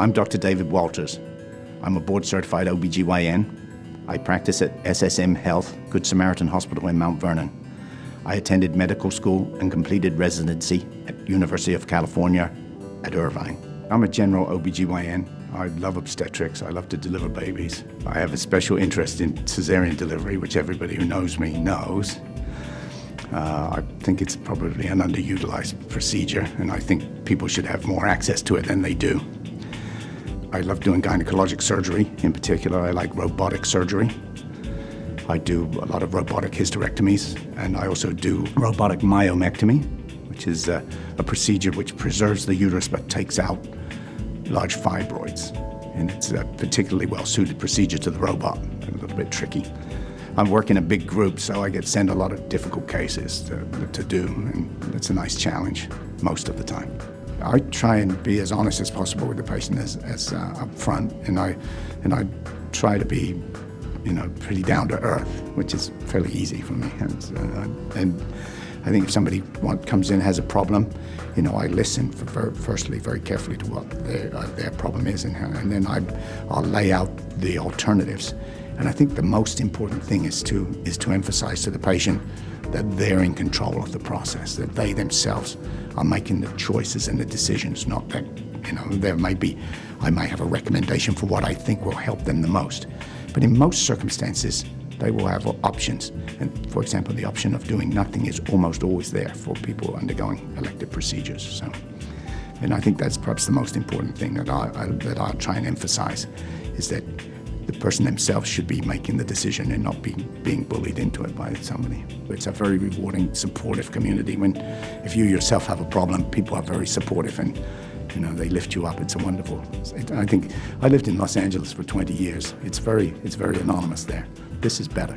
I'm Dr. David Walters. I'm a board-certified OBGYN. I practice at SSM Health, Good Samaritan Hospital in Mount Vernon. I attended medical school and completed residency at University of California at Irvine. I'm a general OBGYN. I love obstetrics. I love to deliver babies. I have a special interest in cesarean delivery, which everybody who knows me knows. I think it's probably an underutilized procedure, and I think people should have more access to it than they do. I love doing gynecologic surgery. In particular, I like robotic surgery. I do a lot of robotic hysterectomies, and I also do robotic myomectomy, which is a procedure which preserves the uterus but takes out large fibroids. And it's a particularly well-suited procedure to the robot, a little bit tricky. I work in a big group, so I get sent a lot of difficult cases to do, and it's a nice challenge most of the time. I try and be as honest as possible with the patient as up front, and I try to be, pretty down to earth, which is fairly easy for me. And I think if somebody comes in has a problem, I listen firstly very carefully to what their problem is, and then I'll lay out the alternatives. And I think the most important thing is to emphasize to the patient that they're in control of the process, that they themselves are making the choices and the decisions, not that, I might have a recommendation for what I think will help them the most. But in most circumstances, they will have options. And for example, the option of doing nothing is almost always there for people undergoing elective procedures. And I think that's perhaps the most important thing that I try and emphasize, is that the person themselves should be making the decision and not being bullied into it by somebody. It's a very rewarding, supportive community. If you yourself have a problem, people are very supportive and they lift you up. It's wonderful. I think I lived in Los Angeles for 20 years. It's very anonymous there. This is better.